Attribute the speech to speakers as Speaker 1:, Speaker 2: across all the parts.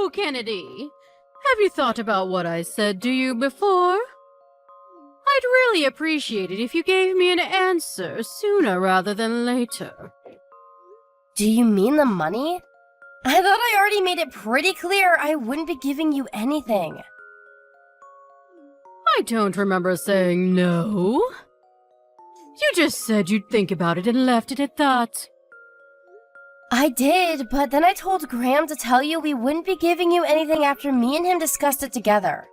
Speaker 1: So, Kennedy, have you thought about what I said to you before? I'd really appreciate it if you gave me an answer sooner rather than later.
Speaker 2: Do you mean the money? I thought I already made it pretty clear I wouldn't be giving you anything.
Speaker 1: I don't remember saying no. You just said you'd think about it and left it at that.
Speaker 2: I did, but then I told Graham to tell you we wouldn't be giving you anything after me and him discussed it together.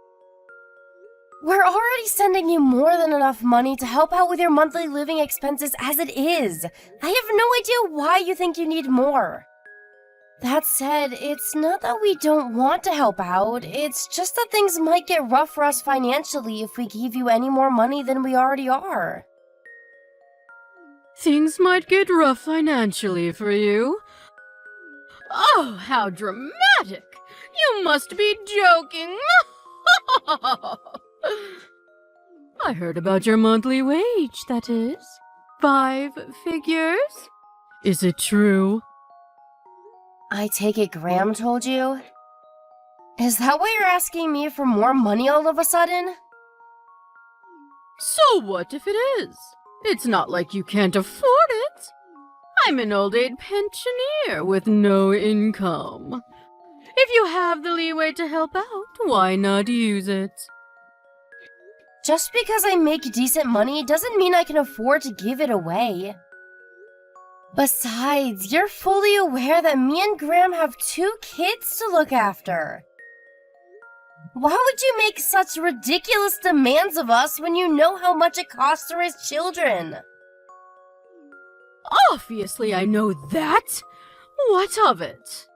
Speaker 2: We're already sending you more than enough money to help out with your monthly living expenses as it is. I have no idea why you think you need more. That said, it's not that we don't want to help out, it's just that things might get rough for us financially if we give you any more money than we already are.
Speaker 1: Things might get rough financially for you. Oh, how dramatic! You must be joking! I heard about your monthly wage, that is. 5 figures? Is it true?
Speaker 2: I take it Graham told you? Is that why you're asking me for more money all of a sudden?
Speaker 1: So what if it is? It's not like you can't afford it. I'm an old-age pensioner with no income. If you have the leeway to help out, why not use it?
Speaker 2: Just because I make decent money doesn't mean I can afford to give it away. Besides, you're fully aware that me and Graham have 2 kids to look after. Why would you make such ridiculous demands of us when you know how much it costs to raise children?
Speaker 1: Obviously, I know that. What of it?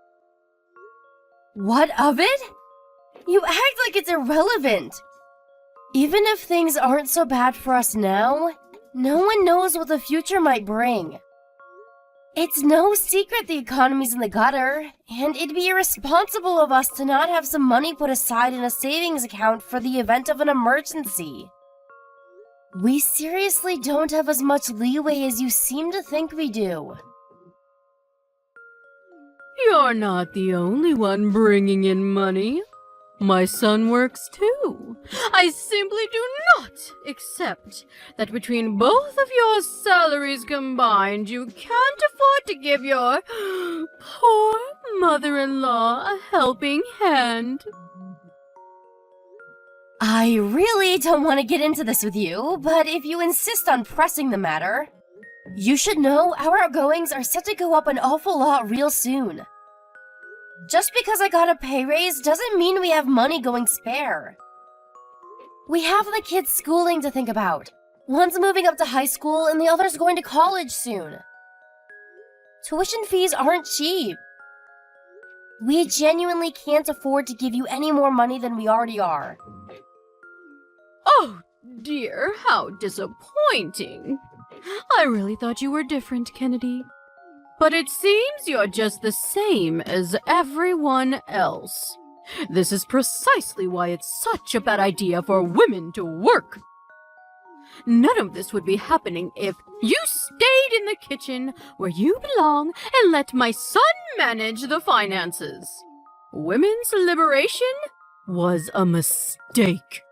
Speaker 2: What of it? You act like it's irrelevant. Even if things aren't so bad for us now, no one knows what the future might bring. It's no secret the economy's in the gutter, and it'd be irresponsible of us to not have some money put aside in a savings account for the event of an emergency. We seriously don't have as much leeway as you seem to think we do.
Speaker 1: You're not the only one bringing in money. My son works too. I simply do not accept that between both of your salaries combined, you can't afford to give your poor mother-in-law a helping hand.
Speaker 2: I really don't want to get into this with you, but if you insist on pressing the matter, you should know our outgoings are set to go up an awful lot real soon. Just because I got a pay raise doesn't mean we have money going spare. We have the kids' schooling to think about. One's moving up to high school and the other's going to college soon. Tuition fees aren't cheap. We genuinely can't afford to give you any more money than we already are.
Speaker 1: Oh dear, how disappointing. I really thought you were different, Kennedy. But it seems you're just the same as everyone else. This is precisely why it's such a bad idea for women to work. None of this would be happening if you stayed in the kitchen where you belong and let my son manage the finances. Women's liberation was a mistake.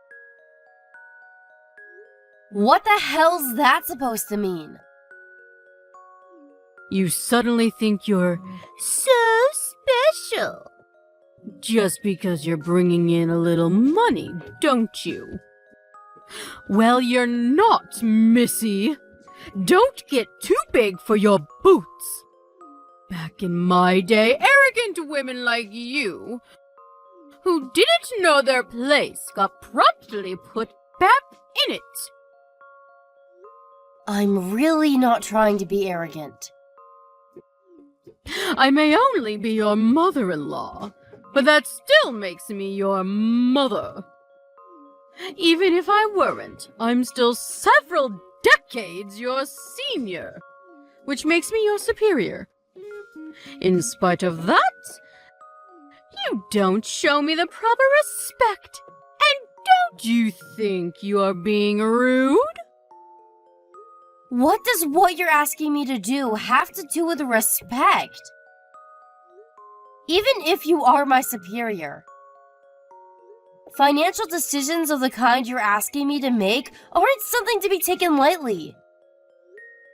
Speaker 2: What the hell's that supposed to mean?
Speaker 1: You suddenly think you're so special. Just because you're bringing in a little money, don't you? Well, you're not, Missy. Don't get too big for your boots. Back in my day, arrogant women like you, who didn't know their place, got promptly put back in it.
Speaker 2: I'm really not trying to be arrogant.
Speaker 1: I may only be your mother-in-law, but that still makes me your mother. Even if I weren't, I'm still several decades your senior, which makes me your superior. In spite of that, you don't show me the proper respect, and don't you think you're being rude?
Speaker 2: What does what you're asking me to do have to do with respect? even if you are my superior. Financial decisions of the kind you're asking me to make aren't something to be taken lightly.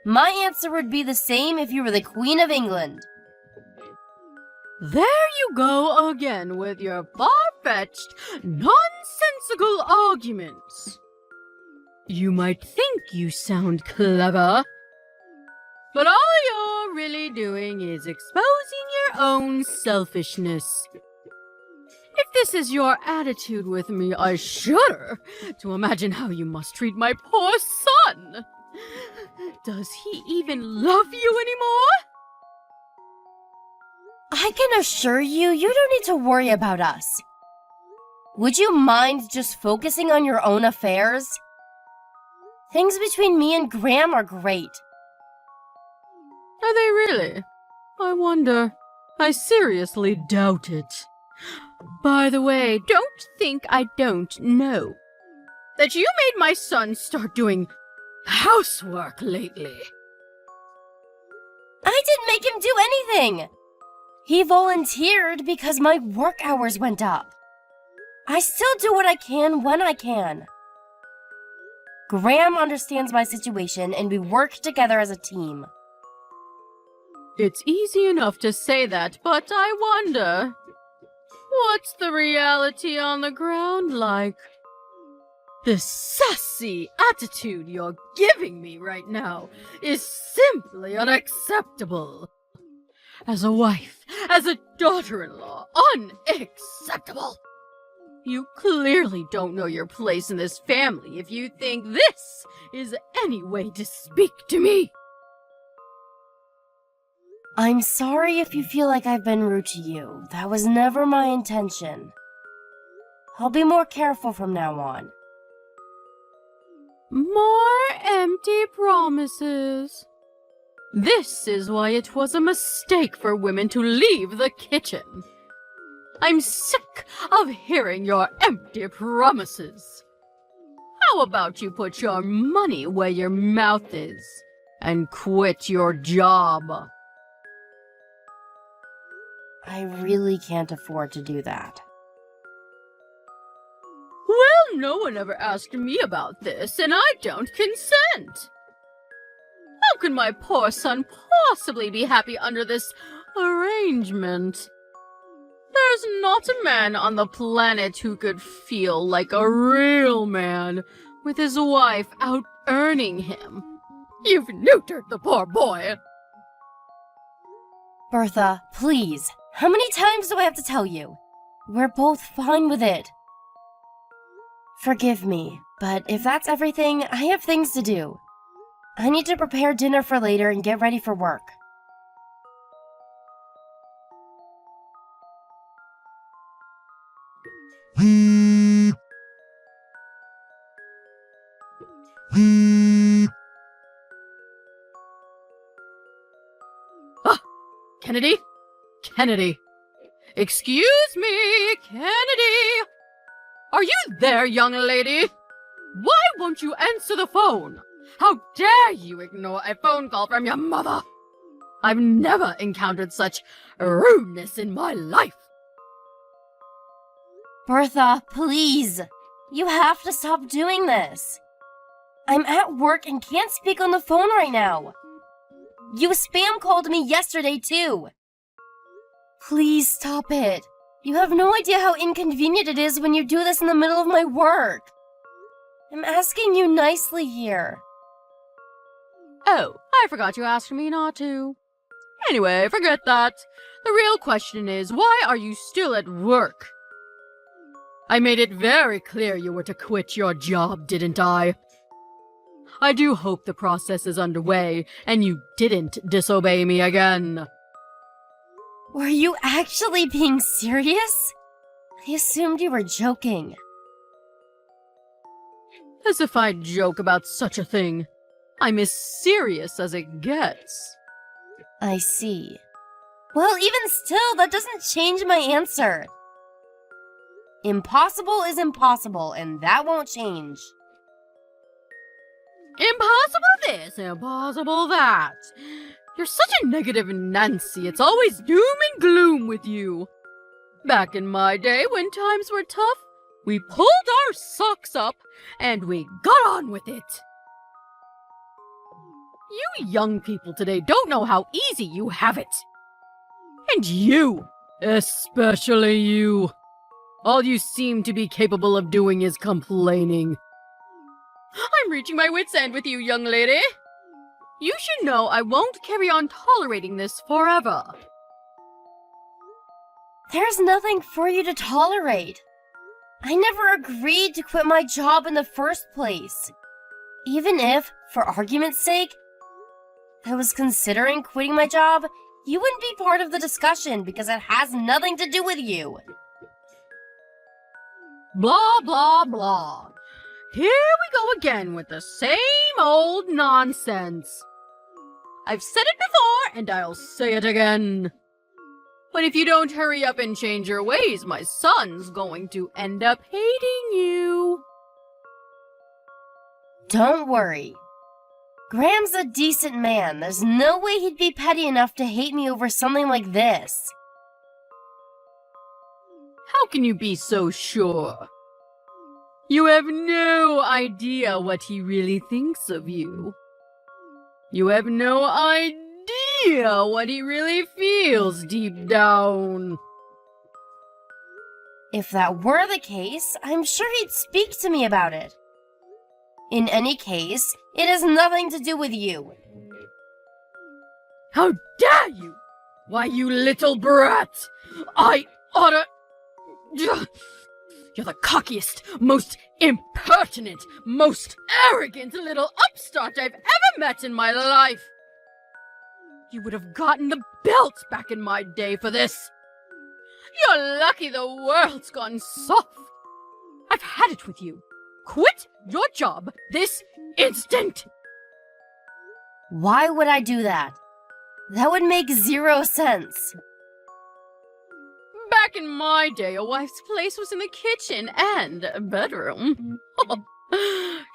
Speaker 2: My answer would be the same if you were the Queen of England.
Speaker 1: There you go again with your far-fetched, nonsensical arguments. You might think you sound clever, but all you're really doing is exposing your own selfishness. If this is your attitude with me, I shudder to imagine how you must treat my poor son. Does he even love you anymore?
Speaker 2: I can assure you, you don't need to worry about us. Would you mind just focusing on your own affairs? Things between me and Graham are great.
Speaker 1: Are they really? I wonder. I seriously doubt it. By the way, don't think I don't know that you made my son start doing housework lately.
Speaker 2: I didn't make him do anything. He volunteered because my work hours went up. I still do what I can when I can. Graham understands my situation and we work together as a team.
Speaker 1: It's easy enough to say that, but I wonder, what's the reality on the ground like? This sassy attitude you're giving me right now is simply unacceptable. As a wife, as a daughter-in-law, unacceptable. You clearly don't know your place in this family if you think this is any way to speak to me.
Speaker 2: I'm sorry if you feel like I've been rude to you. That was never my intention. I'll be more careful from now on.
Speaker 1: More empty promises. This is why it was a mistake for women to leave the kitchen. I'm sick of hearing your empty promises. How about you put your money where your mouth is and quit your job?
Speaker 2: I really can't afford to do that.
Speaker 1: Well, no one ever asked me about this, and I don't consent. How can my poor son possibly be happy under this arrangement? There's not a man on the planet who could feel like a real man with his wife out earning him. You've neutered the poor boy.
Speaker 2: Bertha, please. How many times do I have to tell you? We're both fine with it. Forgive me, but if that's everything, I have things to do. I need to prepare dinner for later and get ready for work.
Speaker 1: Kennedy? Kennedy. Excuse me, Kennedy. Are you there, young lady? Why won't you answer the phone? How dare you ignore a phone call from your mother? I've never encountered such rudeness in my life.
Speaker 2: Bertha, please. You have to stop doing this. I'm at work and can't speak on the phone right now. You spam called me yesterday, too. Please stop it. You have no idea how inconvenient it is when you do this in the middle of my work. I'm asking you nicely here.
Speaker 1: Oh, I forgot you asked me not to. Anyway, forget that. The real question is, why are you still at work? I made it very clear you were to quit your job, didn't I? I do hope the process is underway, and you didn't disobey me again.
Speaker 2: Were you actually being serious? I assumed you were joking.
Speaker 1: As if I'd joke about such a thing. I'm as serious as it gets.
Speaker 2: I see. Well, even still, that doesn't change my answer. Impossible is impossible, and that won't change.
Speaker 1: Impossible this, impossible that. You're such a negative Nancy. It's always doom and gloom with you. Back in my day, when times were tough, we pulled our socks up and we got on with it. You young people today don't know how easy you have it. And you, especially you. All you seem to be capable of doing is complaining. I'm reaching my wit's end with you, young lady. You should know I won't carry on tolerating this forever.
Speaker 2: There's nothing for you to tolerate. I never agreed to quit my job in the first place. Even if, for argument's sake, I was considering quitting my job, you wouldn't be part of the discussion because it has nothing to do with you.
Speaker 1: Blah, blah, blah. Here we go again with the same old nonsense. I've said it before, and I'll say it again. But if you don't hurry up and change your ways, my son's going to end up hating you.
Speaker 2: Don't worry. Graham's a decent man. There's no way he'd be petty enough to hate me over something like this.
Speaker 1: How can you be so sure? You have no idea what he really thinks of you. You have no idea what he really feels deep down.
Speaker 2: If that were the case, I'm sure he'd speak to me about it. In any case, it has nothing to do with you.
Speaker 1: How dare you! Why, you little brat! I oughta... You're the cockiest, most impertinent, most arrogant little upstart I've ever met in my life! You would have gotten the belt back in my day for this! You're lucky the world's gone soft! I've had it with you! Quit your job this instant!
Speaker 2: Why would I do that? That would make 0 sense.
Speaker 1: Back in my day, a wife's place was in the kitchen and bedroom.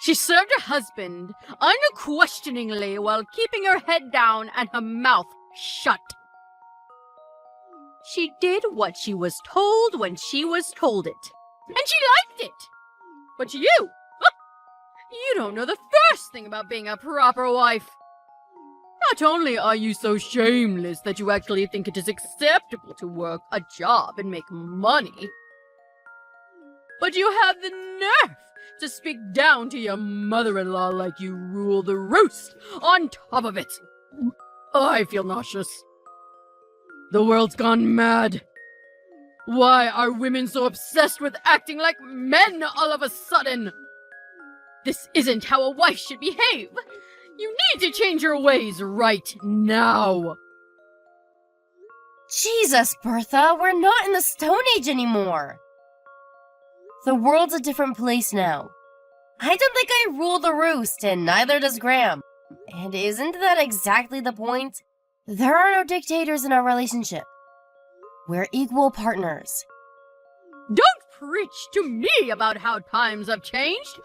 Speaker 1: She served her husband unquestioningly while keeping her head down and her mouth shut. She did what she was told when she was told it. And she liked it. But you don't know the first thing about being a proper wife. Not only are you so shameless that you actually think it is acceptable to work a job and make money, but you have the nerve to speak down to your mother-in-law like you rule the roost on top of it. I feel nauseous. The world's gone mad. Why are women so obsessed with acting like men all of a sudden? This isn't how a wife should behave. You need to change your ways right now.
Speaker 2: Jesus, Bertha, we're not in the Stone Age anymore. The world's a different place now. I don't think I rule the roost, and neither does Graham. And isn't that exactly the point? There are no dictators in our relationship. We're equal partners.
Speaker 1: Don't preach to me about how times have changed.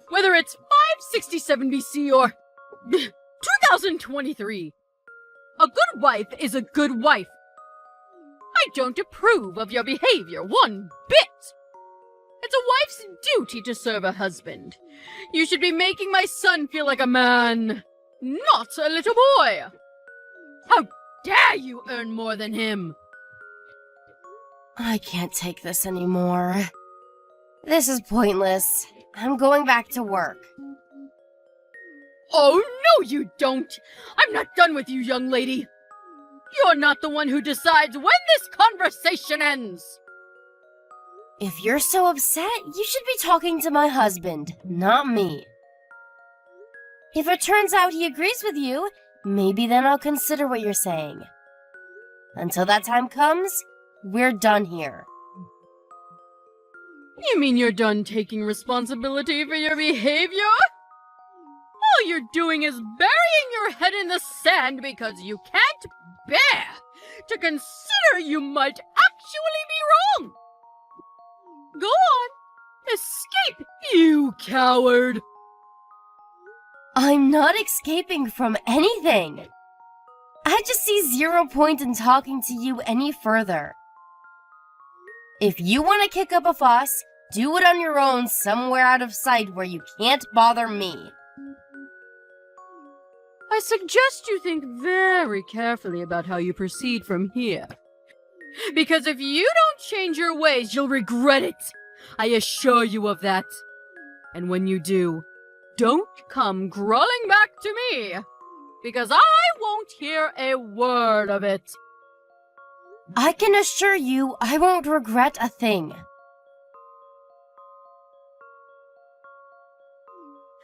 Speaker 1: Whether it's 567 BC or 2023. A good wife is a good wife. I don't approve of your behavior one bit. It's a wife's duty to serve a husband. You should be making my son feel like a man, not a little boy. How dare you earn more than him?
Speaker 2: I can't take this anymore. This is pointless. I'm going back to work.
Speaker 1: Oh, no you don't! I'm not done with you, young lady. You're not the one who decides when this conversation ends.
Speaker 2: If you're so upset, you should be talking to my husband, not me. If it turns out he agrees with you, maybe then I'll consider what you're saying. Until that time comes, we're done here.
Speaker 1: You mean you're done taking responsibility for your behavior? All you're doing is burying your head in the sand because you can't bear to consider you might actually be wrong. Go on. Escape, you coward.
Speaker 2: I'm not escaping from anything. I just see zero point in talking to you any further. If you want to kick up a fuss, do it on your own somewhere out of sight where you can't bother me.
Speaker 1: I suggest you think very carefully about how you proceed from here. Because if you don't change your ways, you'll regret it. I assure you of that. And when you do, don't come crawling back to me. Because I won't hear a word of it.
Speaker 2: I can assure you I won't regret a thing.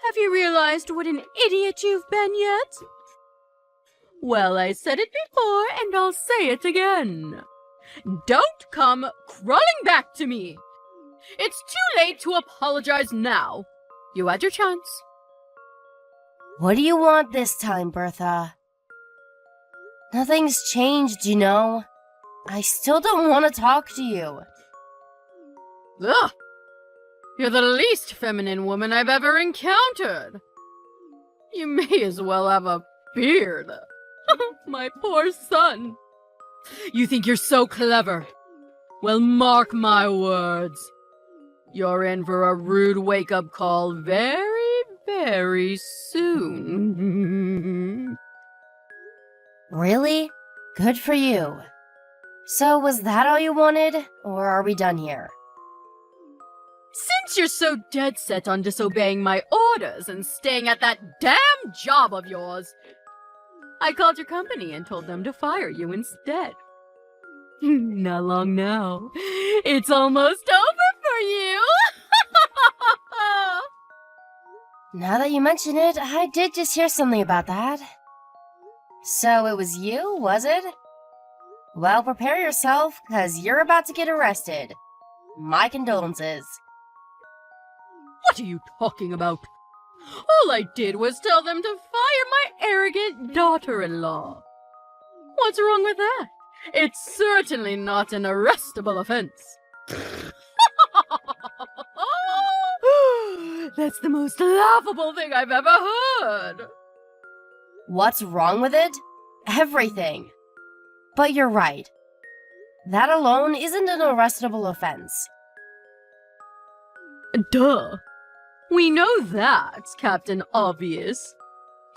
Speaker 1: Have you realized what an idiot you've been yet? Well, I said it before, and I'll say it again. Don't come crawling back to me. It's too late to apologize now. You had your chance.
Speaker 2: What do you want this time, Bertha? Nothing's changed, you know. I still don't want to talk to you.
Speaker 1: Ugh! You're the least feminine woman I've ever encountered. You may as well have a beard. My poor son. You think you're so clever? Well, mark my words. You're in for a rude wake-up call very, very soon.
Speaker 2: Really? Good for you. So was that all you wanted, or are we done here?
Speaker 1: Since you're so dead set on disobeying my orders and staying at that damn job of yours, I called your company and told them to fire you instead. Not long now. It's almost over for you!
Speaker 2: Now that you mention it, I did just hear something about that. So it was you, was it? Well, prepare yourself, 'cause you're about to get arrested. My condolences.
Speaker 1: What are you talking about? All I did was tell them to fire my arrogant daughter-in-law. What's wrong with that? It's certainly not an arrestable offense. That's the most laughable thing I've ever heard.
Speaker 2: What's wrong with it? Everything. But you're right. That alone isn't an arrestable offense.
Speaker 1: Duh. We know that, Captain Obvious.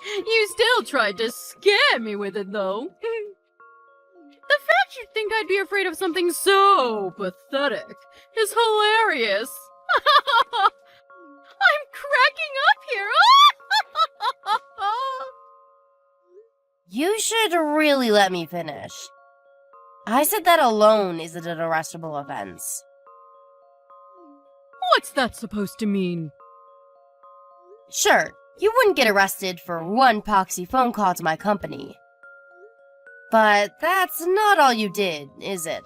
Speaker 1: You still tried to scare me with it, though. The fact you think I'd be afraid of something so pathetic is hilarious. I'm cracking up here.
Speaker 2: You should really let me finish. I said that alone isn't an arrestable offense.
Speaker 1: What's that supposed to mean?
Speaker 2: Sure, you wouldn't get arrested for one poxy phone call to my company. But that's not all you did, is it?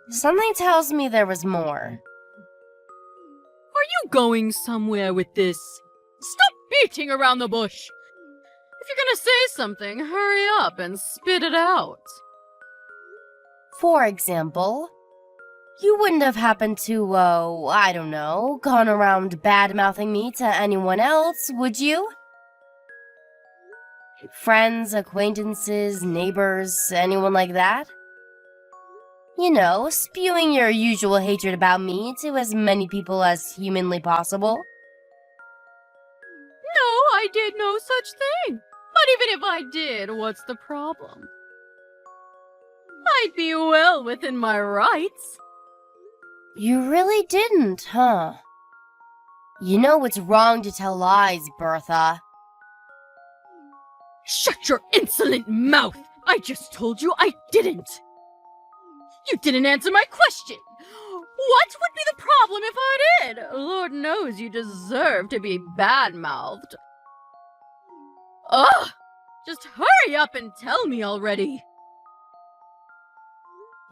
Speaker 2: Something tells me there was more.
Speaker 1: Are you going somewhere with this? Stop beating around the bush. If you're gonna say something, hurry up and spit it out.
Speaker 2: For example, you wouldn't have happened to, I don't know, gone around bad-mouthing me to anyone else, would you? Friends, acquaintances, neighbors, anyone like that? You know, spewing your usual hatred about me to as many people as humanly possible.
Speaker 1: No, I did no such thing. But even if I did, what's the problem? I'd be well within my rights.
Speaker 2: You really didn't, huh? You know it's wrong to tell lies, Bertha.
Speaker 1: Shut your insolent mouth! I just told you I didn't! You didn't answer my question! What would be the problem if I did? Lord knows you deserve to be bad-mouthed. Ugh! Just hurry up and tell me already!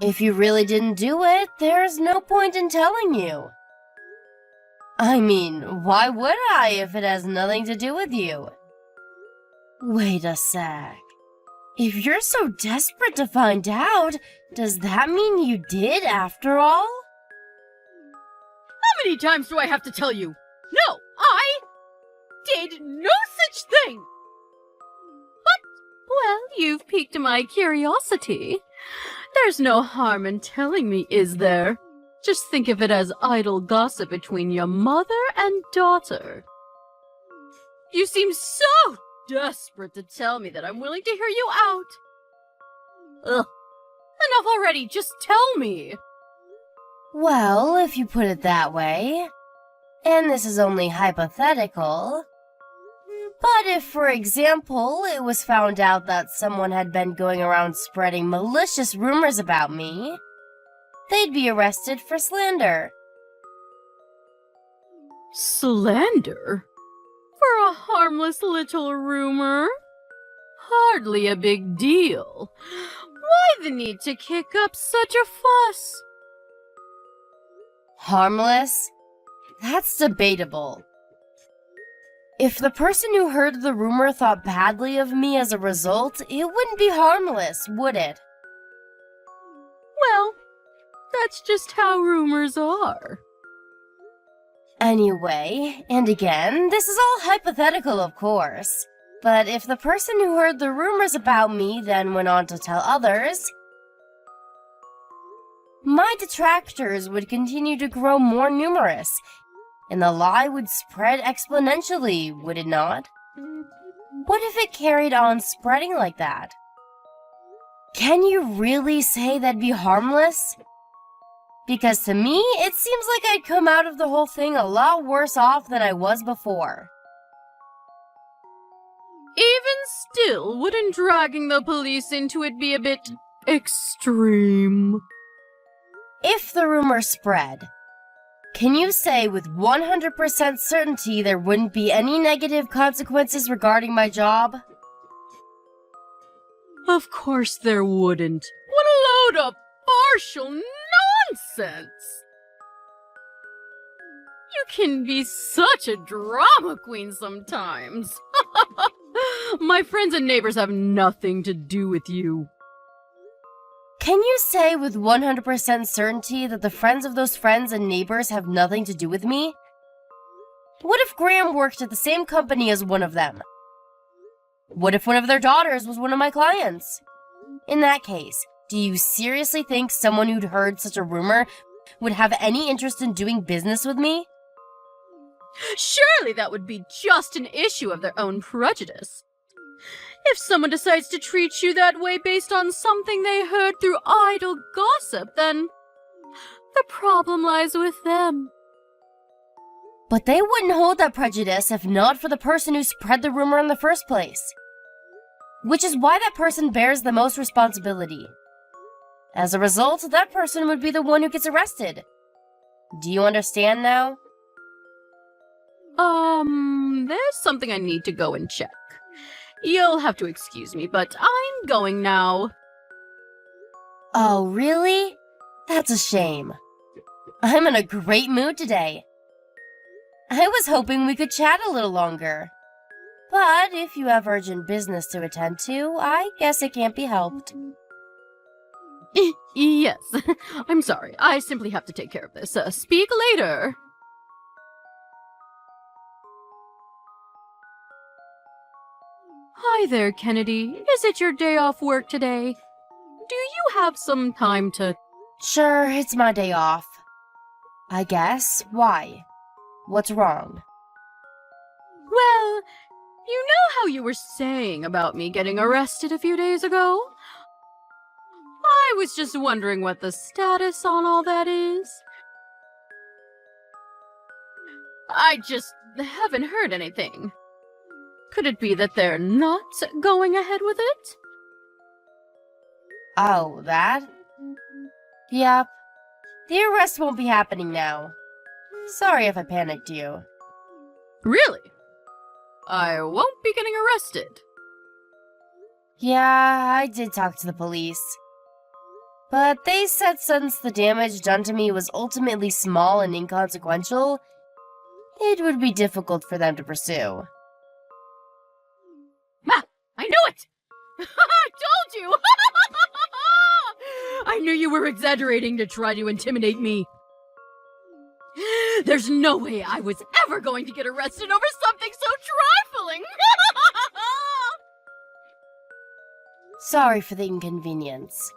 Speaker 2: If you really didn't do it, there's no point in telling you. I mean, why would I if it has nothing to do with you? Wait a sec. If you're so desperate to find out, does that mean you did after all?
Speaker 1: How many times do I have to tell you? No, I did no such thing! But Well, you've piqued my curiosity. There's no harm in telling me, is there? Just think of it as idle gossip between your mother and daughter. You seem so desperate to tell me that I'm willing to hear you out. Ugh. Enough already, just tell me.
Speaker 2: Well, if you put it that way, and this is only hypothetical, but if, for example, it was found out that someone had been going around spreading malicious rumors about me, they'd be arrested for slander.
Speaker 1: Slander? For a harmless little rumor? Hardly a big deal. Why the need to kick up such a fuss?
Speaker 2: Harmless? That's debatable. If the person who heard the rumor thought badly of me as a result, it wouldn't be harmless, would it?
Speaker 1: Well, that's just how rumors are.
Speaker 2: Anyway, and again, this is all hypothetical, of course. But if the person who heard the rumors about me then went on to tell others, my detractors would continue to grow more numerous, and the lie would spread exponentially, would it not? What if it carried on spreading like that? Can you really say that'd be harmless? Because to me, it seems like I'd come out of the whole thing a lot worse off than I was before.
Speaker 1: Even still, wouldn't dragging the police into it be a bit extreme?
Speaker 2: If the rumor spread, can you say with 100% certainty there wouldn't be any negative consequences regarding my job?
Speaker 1: Of course there wouldn't. What a load of partial nonsense! You can be such a drama queen sometimes. My friends and neighbors have nothing to do with you.
Speaker 2: Can you say with 100% certainty that the friends of those friends and neighbors have nothing to do with me? What if Graham worked at the same company as one of them? What if one of their daughters was one of my clients? In that case, do you seriously think someone who'd heard such a rumor would have any interest in doing business with me?
Speaker 1: Surely that would be just an issue of their own prejudice. If someone decides to treat you that way based on something they heard through idle gossip, then the problem lies with them.
Speaker 2: But they wouldn't hold that prejudice if not for the person who spread the rumor in the first place. Which is why that person bears the most responsibility. As a result, that person would be the one who gets arrested. Do you understand now?
Speaker 1: There's something I need to go and check. You'll have to excuse me, but I'm going now.
Speaker 2: Oh, really? That's a shame. I'm in a great mood today. I was hoping we could chat a little longer. But if you have urgent business to attend to, I guess it can't be helped.
Speaker 1: Yes, I'm sorry. I simply have to take care of this. Speak later. Hi there, Kennedy. Is it your day off work today? Do you have some time to...
Speaker 2: Sure, it's my day off. I guess. Why? What's wrong?
Speaker 1: Well, you know how you were saying about me getting arrested a few days ago? I was just wondering what the status on all that is. I just haven't heard anything. Could it be that they're not going ahead with it?
Speaker 2: Oh, that? Yep. The arrest won't be happening now. Sorry if I panicked you.
Speaker 1: Really? I won't be getting arrested.
Speaker 2: Yeah, I did talk to the police. But they said since the damage done to me was ultimately small and inconsequential, it would be difficult for them to pursue.
Speaker 1: I knew it! I told you! I knew you were exaggerating to try to intimidate me. There's no way I was ever going to get arrested over something so trifling!
Speaker 2: Sorry for the inconvenience.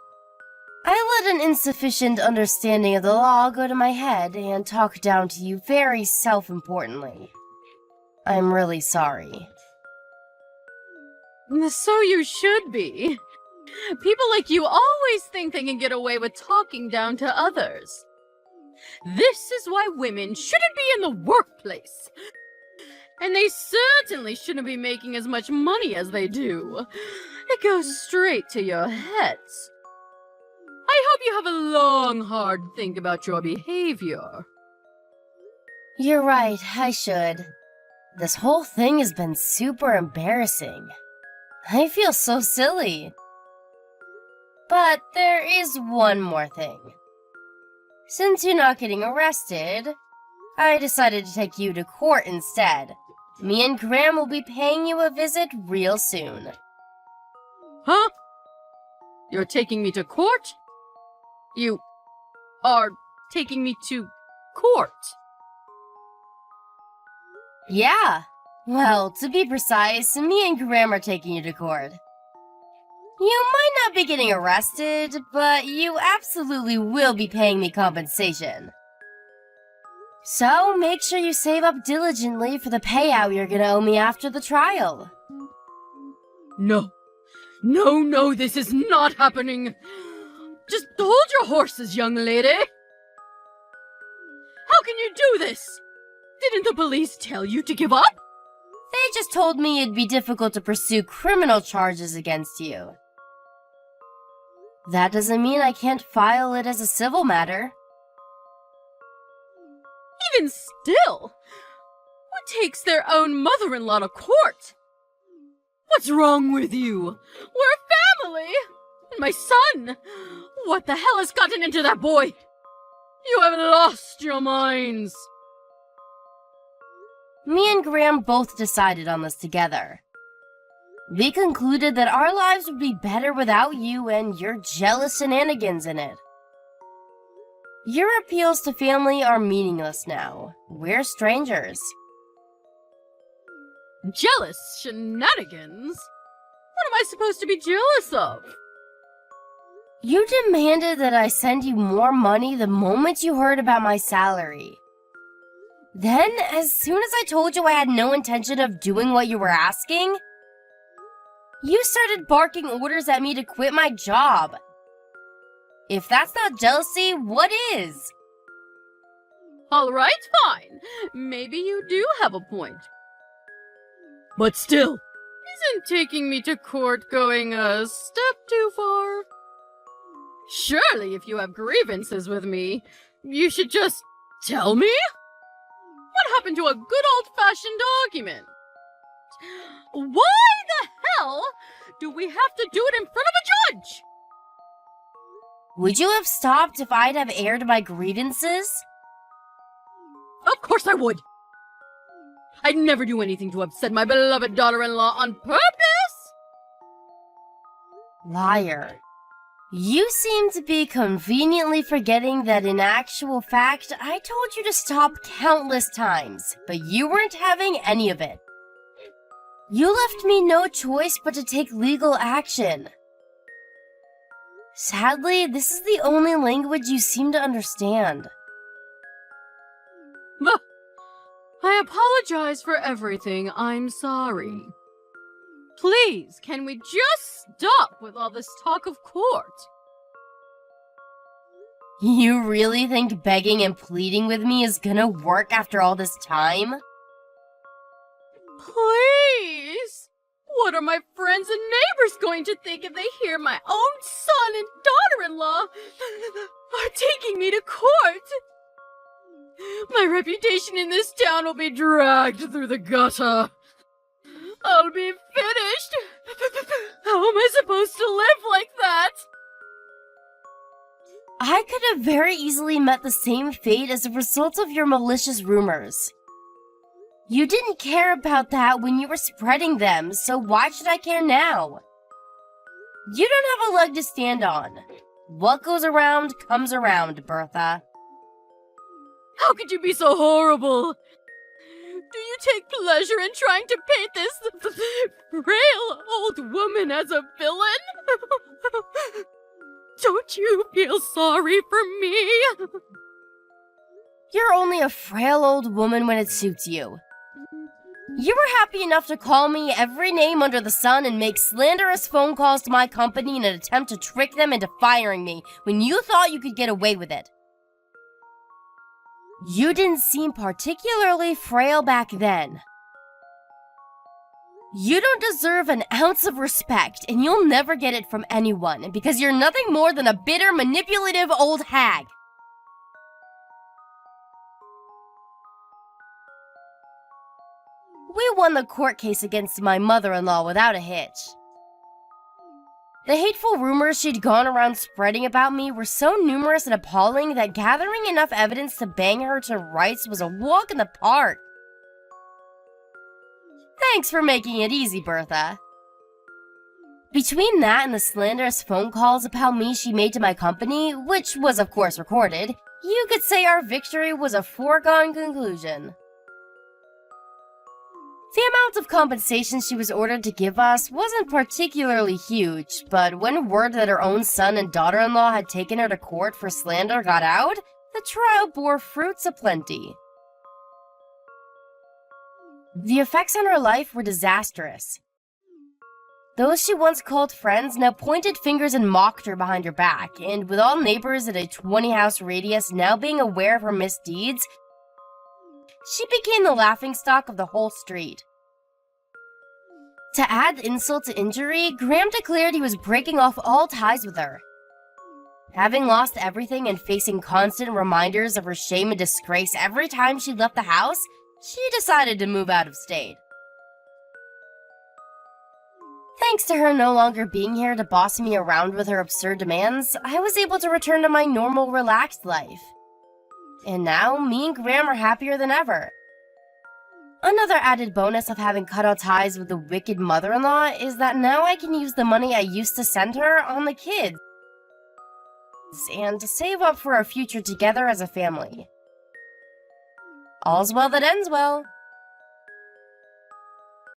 Speaker 2: I let an insufficient understanding of the law go to my head and talk down to you very self-importantly. I'm really sorry.
Speaker 1: So you should be. People like you always think they can get away with talking down to others. This is why women shouldn't be in the workplace. And they certainly shouldn't be making as much money as they do. It goes straight to your heads. I hope you have a long, hard think about your behavior.
Speaker 2: You're right, I should. This whole thing has been super embarrassing. I feel so silly. But there is one more thing. Since you're not getting arrested, I decided to take you to court instead. Me and Graham will be paying you a visit real soon.
Speaker 1: Huh? You're taking me to court? You are taking me to court?
Speaker 2: Yeah. Well, to be precise, me and Graham are taking you to court. You might not be getting arrested, but you absolutely will be paying me compensation. So, make sure you save up diligently for the payout you're gonna owe me after the trial.
Speaker 1: No. No, this is not happening. Just hold your horses, young lady. How can you do this? Didn't the police tell you to give up?
Speaker 2: They just told me it'd be difficult to pursue criminal charges against you. That doesn't mean I can't file it as a civil matter.
Speaker 1: Even still, who takes their own mother-in-law to court? What's wrong with you? We're a family! And my son! What the hell has gotten into that boy? You have lost your minds!
Speaker 2: Me and Graham both decided on this together. We concluded that our lives would be better without you and your jealous shenanigans in it. Your appeals to family are meaningless now. We're strangers.
Speaker 1: Jealous shenanigans? What am I supposed to be jealous of?
Speaker 2: You demanded that I send you more money the moment you heard about my salary. Then, as soon as I told you I had no intention of doing what you were asking, you started barking orders at me to quit my job. If that's not jealousy, what is?
Speaker 1: All right, fine. Maybe you do have a point. But still, isn't taking me to court going a step too far? Surely, if you have grievances with me, you should just tell me? What happened to a good old-fashioned argument? Why the hell do we have to do it in front of a judge?
Speaker 2: Would you have stopped if I'd have aired my grievances?
Speaker 1: Of course I would. I'd never do anything to upset my beloved daughter-in-law on purpose.
Speaker 2: Liar. You seem to be conveniently forgetting that in actual fact, I told you to stop countless times, but you weren't having any of it. You left me no choice but to take legal action. Sadly, this is the only language you seem to understand.
Speaker 1: I apologize for everything. I'm sorry. Please, can we just stop with all this talk of court?
Speaker 2: You really think begging and pleading with me is gonna work after all this time?
Speaker 1: Please! What are my friends and neighbors going to think if they hear my own son and daughter-in-law are taking me to court? My reputation in this town will be dragged through the gutter. I'll be finished. How am I supposed to live like that?
Speaker 2: I could have very easily met the same fate as a result of your malicious rumors. You didn't care about that when you were spreading them, so why should I care now? You don't have a leg to stand on. What goes around comes around, Bertha.
Speaker 1: How could you be so horrible? Do you take pleasure in trying to paint this frail old woman as a villain? Don't you feel sorry for me?
Speaker 2: You're only a frail old woman when it suits you. You were happy enough to call me every name under the sun and make slanderous phone calls to my company in an attempt to trick them into firing me when you thought you could get away with it. You didn't seem particularly frail back then. You don't deserve an ounce of respect, and you'll never get it from anyone because you're nothing more than a bitter, manipulative old hag. We won the court case against my mother-in-law without a hitch. The hateful rumors she'd gone around spreading about me were so numerous and appalling that gathering enough evidence to bang her to rights was a walk in the park. Thanks for making it easy, Bertha. Between that and the slanderous phone calls about me she made to my company, which was of course recorded, you could say our victory was a foregone conclusion. The amount of compensation she was ordered to give us wasn't particularly huge, but when word that her own son and daughter-in-law had taken her to court for slander got out, the trial bore fruits aplenty. The effects on her life were disastrous. Those she once called friends now pointed fingers and mocked her behind her back, and with all neighbors at a 20-house radius now being aware of her misdeeds, she became the laughingstock of the whole street. To add insult to injury, Graham declared he was breaking off all ties with her. Having lost everything and facing constant reminders of her shame and disgrace every time she left the house, she decided to move out of state. Thanks to her no longer being here to boss me around with her absurd demands, I was able to return to my normal, relaxed life. And now, me and Graham are happier than ever. Another added bonus of having cut out ties with the wicked mother-in-law is that now I can use the money I used to send her on the kids and to save up for our future together as a family. All's well that ends well.